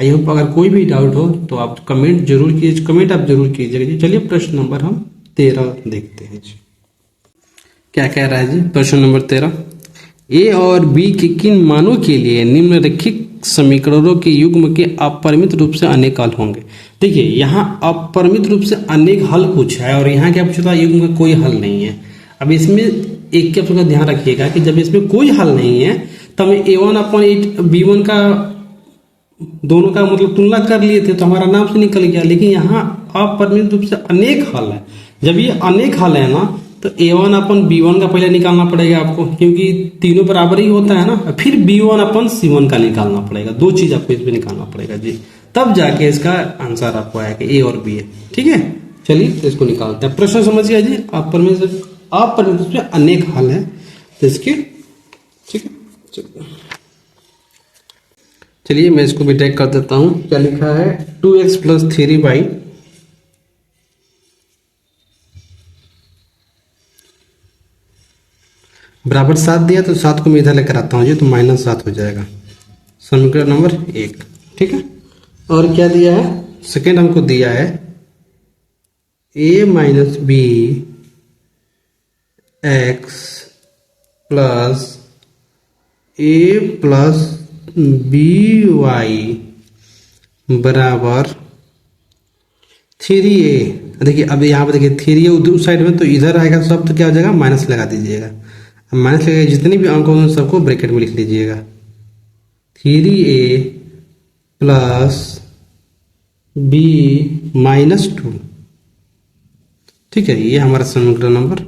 आई होप अगर कोई भी डाउट हो तो आप कमेंट जरूर कीजिए, कमेंट आप जरूर कीजिएगा जी। चलिए प्रश्न नंबर हम 13 देखते हैं जी, क्या कह रहा है जी। प्रश्न नंबर 13, ए और बी के किन मानों के लिए निम्नलिखित समीकरणों के युग्म के अपरिमित रूप से अनेक हल होंगे। देखिए यहाँ अपरिमित रूप से अनेक हल पूछा है और यहाँ क्या पूछा था, युग्म का कोई हल नहीं है। अब इसमें एक क्या का ध्यान रखिएगा कि जब इसमें कोई हल नहीं है तब a1/8 b1 का दोनों का मतलब तुलना कर लिए थे तो हमारा नाम से निकल गया। लेकिन यहाँ अपरिमित रूप से अनेक हल है। जब ये अनेक हल है ना तो a1/b1 का पहले निकालना पड़ेगा आपको, क्योंकि तीनों बराबर ही होता है ना। फिर b1/c1 का निकालना पड़ेगा। दो चीज आपको इसमें निकालना पड़ेगा जी। तब जाके इसका आंसर आपको आएगा ए और बी है। ठीक है, चलिए तो इसको निकालते हैं। प्रश्न समझिए जी, आप में अनेक हल है तो इसके। ठीक है, चलिए मैं इसको भी टैग कर देता हूं। क्या लिखा है, 2x + 3y बराबर 7 दिया, तो 7 को मैं इधर लेकर आता हूँ जी, तो -7 हो जाएगा। समीकरण नंबर 1। ठीक है, और क्या दिया है, सेकेंड हमको दिया है a - b x + a + by बराबर 3a। देखिए अब यहाँ पे देखिए 3a उधर साइड में, तो इधर आएगा सब, तो क्या हो जाएगा, माइनस लगा दीजिएगा। अब माइनस लगा, जितने भी अंक होंगे सबको ब्रैकेट में लिख लीजिएगा। 3a + b - 2। ठीक है, ये हमारा समीकरण नंबर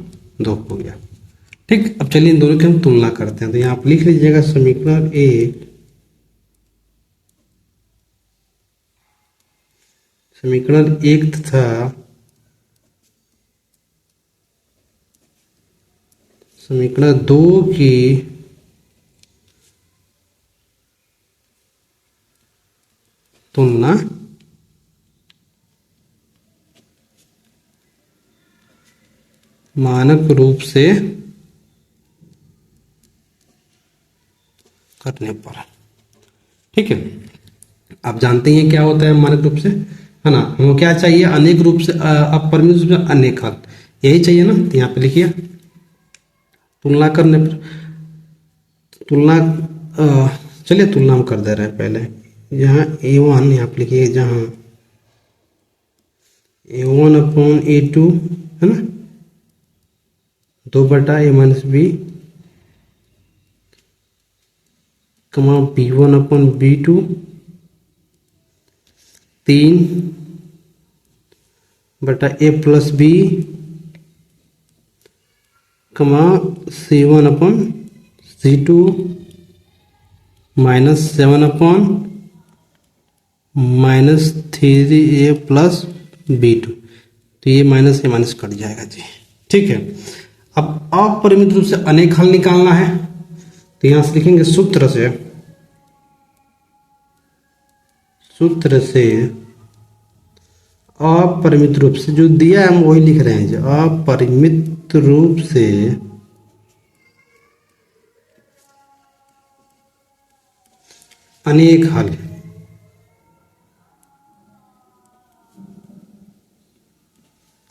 2 हो गया। ठीक, अब चलिए इन दोनों की हम तुलना करते हैं। तो यहाँ आप लिख लीजिएगा समीकरण 1 तथा समीकरण 2 की तुलना मानक रूप से करने पर। ठीक है, आप जानते हैं क्या होता है मानक रूप से, है ना। हमको क्या चाहिए, अनेक रूप से, अपरिमित रूप से अनेक हल, यही चाहिए ना। तो यहाँ पे लिखिए तुलना करने पर, तुलना चलिए तुलना हम कर दे रहे हैं पहले। यहाँ a1 यहाँ पे लिखिए, जहाँ a1/a2 है ना, 2/a - b कमा b1/b2 3/a + b कमा c1/c2 -7/-3a + b2। तो ये माइनस से माइनस कट जाएगा जी। ठीक है, अब अपरिमित रूप से अनेक हल निकालना है, तो यहां से लिखेंगे सूत्र से अपरिमित रूप से, जो दिया है हम वही लिख रहे हैं, जो अपरिमित रूप से अनेक हल।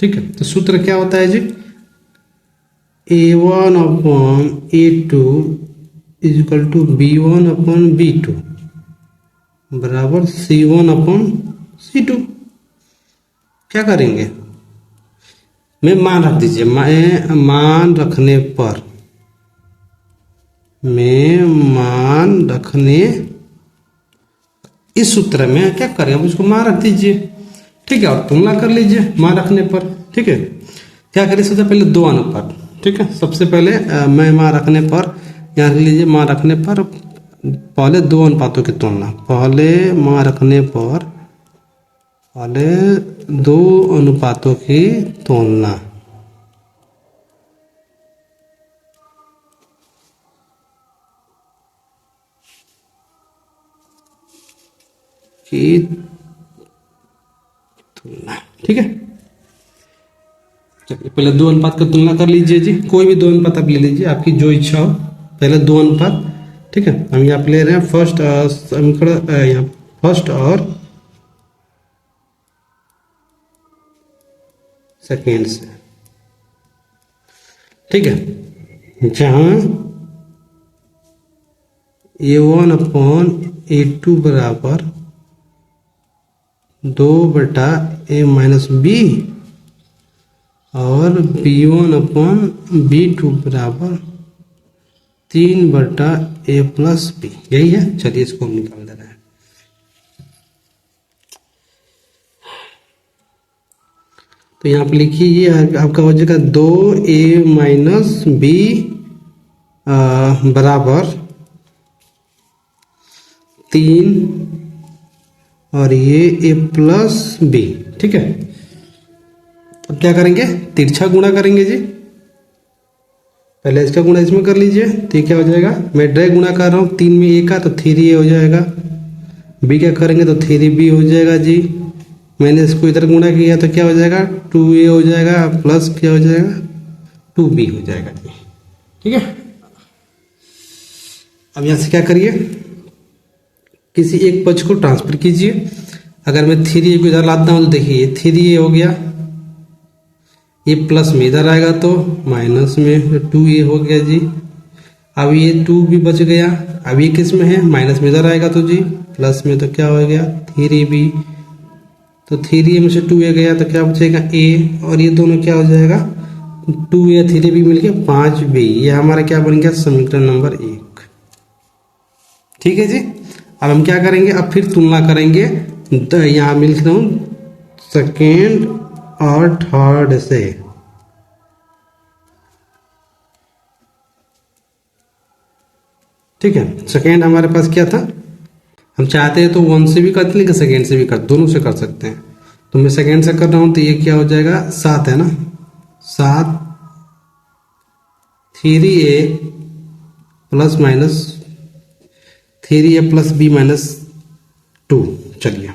ठीक है, तो सूत्र क्या होता है जी, a1/a2 = b1/b2 बराबर c1/c2। क्या करेंगे, मैं मान रख दीजिए, मान रखने इस सूत्र में क्या करें, अब इसको मान रख दीजिए। ठीक है, और तुलना कर लीजिए मान रखने पर। ठीक है, क्या करें, सबसे पहले 2 अनुपात। ठीक है, सबसे पहले मैं मान रखने पर, यहाँ लिख लीजिए मान रखने पर पहले 2 अनुपातों की तुलना, पहले 2 अनुपातों की तुलना। ठीक है, चलिए पहले 2 अनुपात की तुलना कर लीजिए जी। कोई भी 2 अनुपात आप ले लीजिए, आपकी जो इच्छा हो। पहले 2 अनुपात। ठीक है, हम यहाँ पे ले रहे हैं फर्स्ट समीकरण, यहाँ फर्स्ट और सेकेंड से। ठीक है, जहां a1/a2 बराबर 2/a - b और b1/b2 बराबर 3/a + b, यही है। चलिए इसको हम निकाल दे रहे हैं। तो यहाँ पे लिखिए, ये आपका हो जाएगा 2a - b बराबर 3 और ये ए प्लस बी। ठीक है, अब क्या करेंगे, तिरछा गुणा करेंगे जी। पहले इसका गुणा इसमें कर लीजिए, तो ये क्या हो जाएगा, मैं डायरेक्ट गुणा कर रहा हूँ, 3 में ए का तो 3 ए हो जाएगा। बी क्या करेंगे तो 3 बी हो जाएगा जी। मैंने इसको इधर गुणा किया तो क्या हो जाएगा, 2 ए हो जाएगा, प्लस क्या हो जाएगा, 2 बी हो जाएगा जी। ठीक है, अब यहाँ से क्या करिए, किसी एक पक्ष को ट्रांसफर कीजिए। अगर मैं 3 ए को इधर लाता हूँ तो देखिए 3 ए हो गया, ये प्लस में इधर आएगा तो माइनस में 2 ए हो गया जी। अब ये 2 भी बच गया, अब ये किस में है, माइनस में इधर आएगा तो जी प्लस में, तो क्या हो गया 3 बी। तो 3 ए में से 2 ए गया तो क्या बचेगा ए, और ये दोनों क्या हो जाएगा 2 ए 3 बी मिल गया 5 बी। ये हमारा क्या बन गया, समीकरण नंबर 1। ठीक है जी, अब हम क्या करेंगे, अब फिर तुलना करेंगे, यहाँ मिल रहा हूँ सेकेंड और थर्ड से। ठीक है, सेकेंड हमारे पास क्या था, हम चाहते हैं तो 1 से भी करते लेकिन सेकेंड से भी कर, दोनों से कर सकते हैं। तो मैं सेकेंड से कर रहा हूं तो ये क्या हो जाएगा 7 है ना, 7 3 ए प्लस माइनस 3 ए प्लस बी माइनस 2। चलिए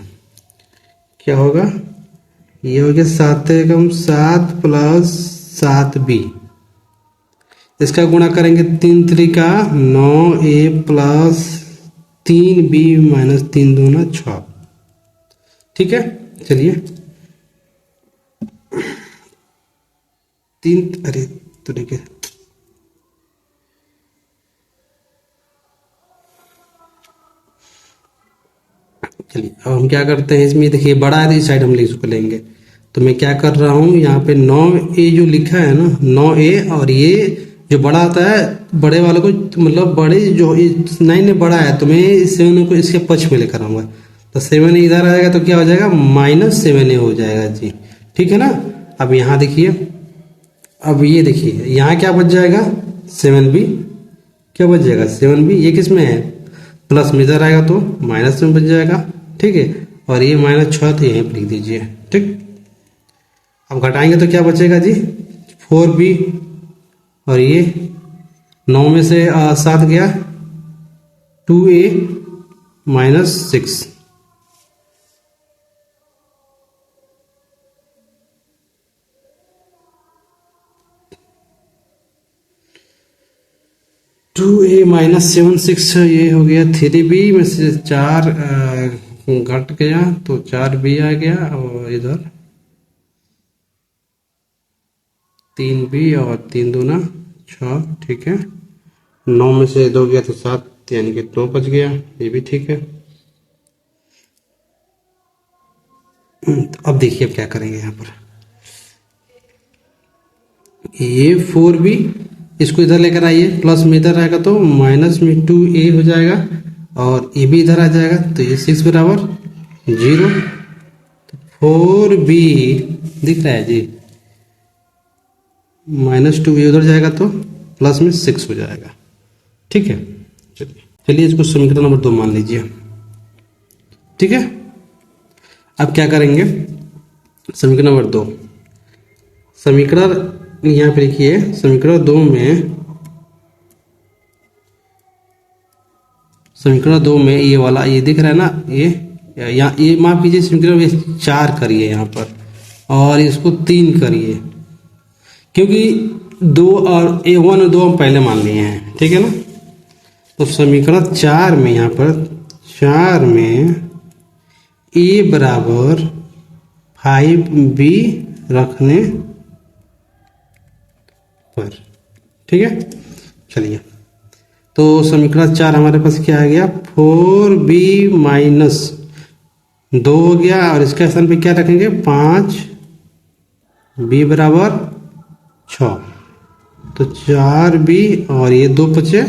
क्या होगा, ये हो गया 7 एकम 7 प्लस 7 बी। इसका गुणा करेंगे 3 त्रिका 9 ए प्लस 3 बी माइनस 3 दूना 6। ठीक है, चलिए 3 अरे तो ठीक है, चलिए अब हम क्या करते हैं, इसमें देखिए बड़ा है तो इस साइड हम इसको लेंगे। तो मैं क्या कर रहा हूँ, यहाँ पे 9 ए जो लिखा है ना 9 ए, और ये जो बड़ा आता है बड़े वाले को, मतलब बड़े जो 9 में बड़ा है तो मैं इस 7 को इसके पक्ष में लेकर आऊँगा। तो 7 इधर आएगा तो क्या हो जाएगा -7 ए हो जाएगा जी। ठीक है ना, अब यहाँ देखिए, अब ये देखिए यहाँ क्या बच जाएगा 7 बी, क्या बच जाएगा 7 बी, ये किस में है प्लस में इधर आएगा तो माइनस में बच जाएगा। ठीक है, और ये -6 तो यहीं पर लिख दीजिए। ठीक, अब घटाएंगे तो क्या बचेगा जी 4 बी, और ये 9 में से 7 गया 2 ए माइनस 6। टू ए माइनस 7 6, ये हो गया 3 बी में से 4 घट गया तो 4 बी आ गया, और इधर 3 बी और 3 दूना 6। ठीक है, 9 में से 2 गया तो 7, यानी कि 2 बच गया, ये भी ठीक है। तो अब देखिए अब क्या करेंगे, यहाँ पर ये 4 बी, इसको इधर लेकर आइए, प्लस में इधर आएगा तो माइनस में 2 ए हो जाएगा, और ये भी इधर आ जाएगा तो ये 6 बराबर 0। 4 बी दिख रहा है जी, -2 ए उधर जाएगा तो प्लस में 6 हो जाएगा। ठीक है, चलिए इसको समीकरण नंबर 2 मान लीजिए। ठीक है, अब क्या करेंगे, समीकरण नंबर 2, समीकरण यहाँ पे लिखिए, समीकरण 2 में, समीकरण 2 में ये वाला ये दिख रहा है ना, ये माफ कीजिए, समीकरण 4 करिए यहाँ पर, और इसको 3 करिए, क्योंकि 2 और 1 और 2 हम पहले मान लिए हैं। ठीक है ना, तो समीकरण 4 में, यहाँ पर 4 में ए बराबर 5 बी रखने पर। ठीक है, चलिए तो समीकरण 4 हमारे पास क्या आ गया, 4 बी माइनस 2 हो गया, और इसके स्थान पे क्या रखेंगे 5 बी बराबर 6, तो 4 बी और ये 2 बचे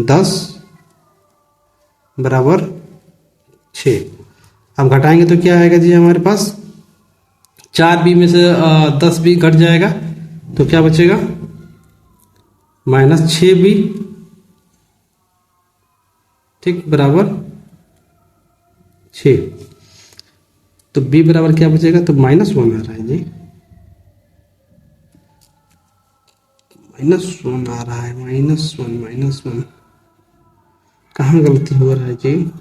10 बराबर 6। अब घटाएंगे तो क्या आएगा जी हमारे पास, 4 बी में से 10 बी घट जाएगा तो क्या बचेगा -6 बी। ठीक, बराबर 6। तो b बराबर क्या बचेगा, तो -1 आ रहा है जी, -1 आ रहा है, -1 कहाँ गलती हो रहा है जी।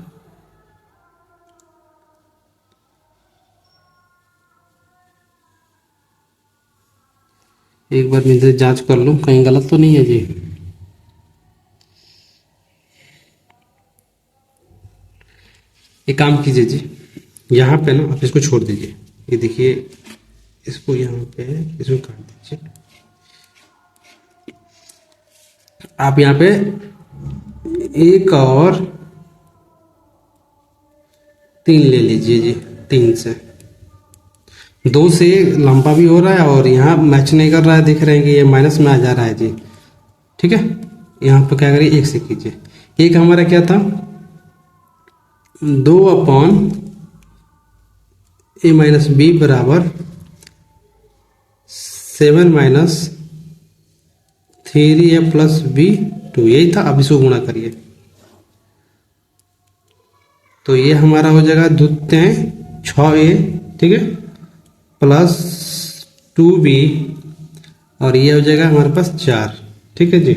एक बार मैं इधर जांच कर लूं कहीं गलत तो नहीं है जी। एक काम कीजिए जी, यहाँ पे ना आप इसको छोड़ दीजिए, ये देखिए इसको यहाँ पे इसको काट दीजिए। आप यहाँ पे 1 और 3 ले लीजिए जी, 3 से 2 से लंबा भी हो रहा है और यहाँ मैच नहीं कर रहा है, देख रहे हैं कि ये माइनस में आ जा रहा है जी। ठीक है, यहाँ पे क्या करिए 1 से कीजिए। एक हमारा क्या था, 2/a-b बराबर 7 - 3a + b2, यही था। अब इसको गुणा करिए तो ये हमारा हो जाएगा द्वितीय 6a, ठीक है, +2b और ये हो जाएगा हमारे पास 4, ठीक है जी,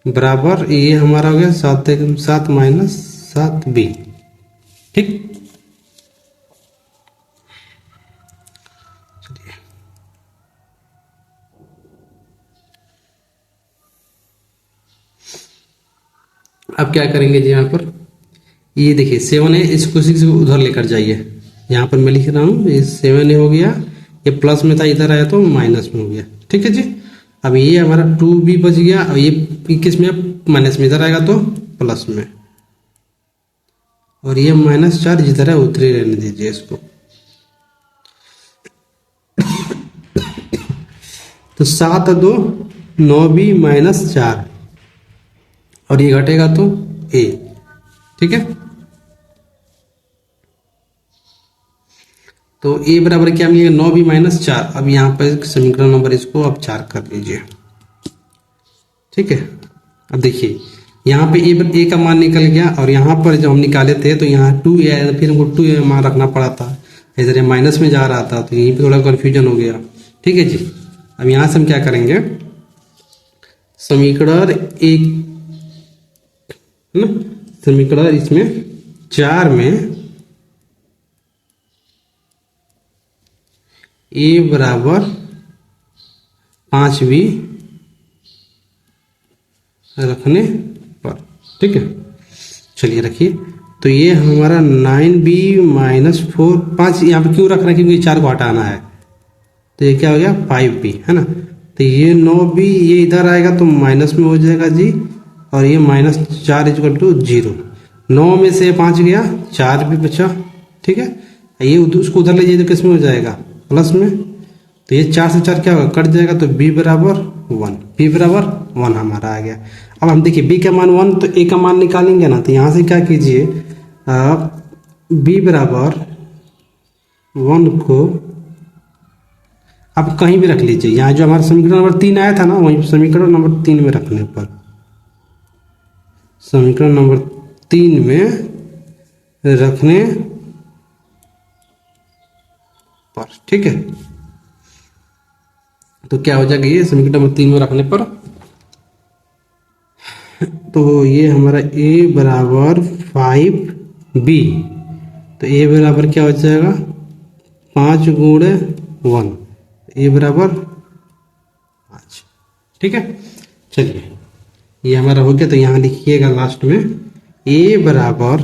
बराबर ये हमारा हो गया 7 - 7b, ठीक। चलिए अब क्या करेंगे जी, यहाँ पर ये देखिए 7 है, इसको 6 उधर लेकर जाइए। यहाँ पर मैं लिख रहा हूँ ये 7 हो गया, ये प्लस में था इधर आया तो माइनस में हो गया, ठीक है जी। अब ये हमारा 2b बच गया और ये किस में, माइनस में, इधर आएगा तो प्लस में, और ये -4 जिधर है उधर ही रहने दीजिए इसको। तो 7 2 9b -4 और ये घटेगा तो a, ठीक है। तो a बराबर क्या मिलेगा, 9b -4। अब यहाँ पर समीकरण नंबर इसको अब 4 कर लीजिए, ठीक है। अब देखिए यहाँ पे a का मान निकल गया और यहाँ पर जब हम निकाले थे तो यहाँ 2a आया, फिर हमको 2a मान रखना पड़ा था, इधर माइनस में जा रहा था तो यहीं पे थोड़ा कन्फ्यूजन हो गया, ठीक है जी। अब यहाँ से हम क्या करेंगे, समीकरण एक है ना, समीकरण इसमें 4 में a बराबर 5b रखने पर, ठीक है। चलिए रखिए, तो ये हमारा 9b -4, 5 यहाँ पे क्यों रख रहे हैं, क्योंकि 4 को हटाना है, तो ये क्या हो गया 5b, है ना। तो ये 9b ये इधर आएगा तो माइनस में हो जाएगा जी, और ये -4 = 0। 9 में से 5 गया, 4 भी बचा, ठीक है। ये उसको उधर ले जाइए तो किस में हो जाएगा, प्लस में। तो ये 4 से 4 क्या होगा, कट जाएगा, तो b बराबर 1, b बराबर 1 हमारा आ गया। अब हम देखिए b का मान 1 तो a का मान निकालेंगे ना, तो यहाँ से क्या कीजिए, आप b बराबर 1 को आप कहीं भी रख लीजिए, यहाँ जो हमारा समीकरण नंबर 3 आया था ना, वहीं समीकरण नंबर 3 में रखने पर, समीकरण नंबर 3 में रखने पर, ठीक है। तो क्या हो जाएगा, ये समीकरण नंबर 3 में रखने पर, तो ये हमारा a बराबर 5b, तो a बराबर क्या हो जाएगा 5 × 1, a बराबर 5, ठीक है। चलिए ये हमारा हो गया, तो यहाँ लिखिएगा लास्ट में a बराबर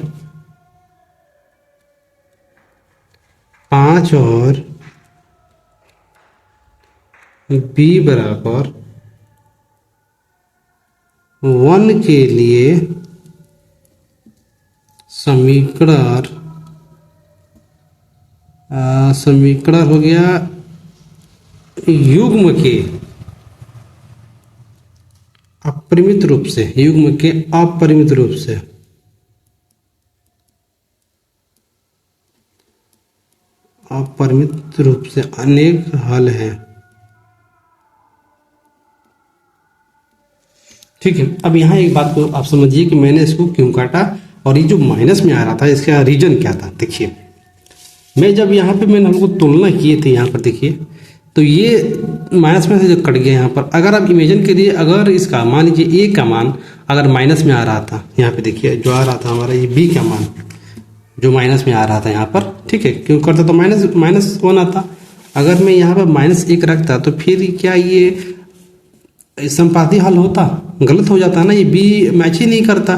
5 और b बराबर 1 के लिए समीकरण हो गया युग्म के अपरिमित रूप से, युग्म के अपरिमित रूप से, अपरिमित रूप से अनेक हल हैं, ठीक है। अब यहाँ एक बात को आप समझिए कि मैंने इसको क्यों काटा और ये जो माइनस में आ रहा था इसका रीजन क्या था। देखिए मैं जब यहाँ पे मैंने हमको तुलना किए थे यहाँ पर देखिए, तो ये माइनस में से जो कट गया यहाँ पर, अगर आप इमेजिन करिए अगर इसका मान लीजिए ए का मान अगर माइनस में आ रहा था, यहाँ पे देखिए जो आ रहा था हमारा ये बी का मान जो माइनस में आ रहा था यहाँ पर, ठीक है, क्यों करता तो माइनस 1 आता। अगर मैं यहाँ पर -1 रखता तो फिर क्या ये संपाती हल होता? गलत हो जाता ना, ये बी मैच ही नहीं करता,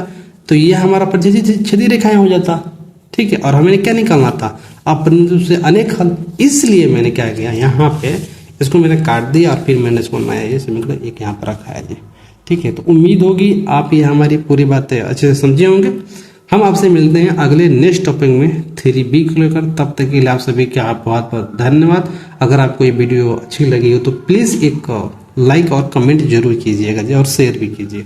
तो ये हमारा प्रतिच्छेदी रेखाएं हो जाता, ठीक है। और हमें क्या निकालना था? अपने से अनेक हल। इसलिए मैंने क्या किया यहाँ पे इसको मैंने काट दिया और फिर मैंने इसको बनाया, ये समीकरण एक यहाँ पर रखा है जी, ठीक है। तो उम्मीद होगी आप ये हमारी पूरी बातें अच्छे से समझे होंगे। हम आपसे मिलते हैं अगले नेक्स्ट टॉपिक में 3B को लेकर। तब तक के लिए आप सभी का बहुत बहुत धन्यवाद। अगर आपको ये वीडियो अच्छी लगी हो तो प्लीज़ एक लाइक और कमेंट जरूर कीजिएगा जी, और शेयर भी कीजिए।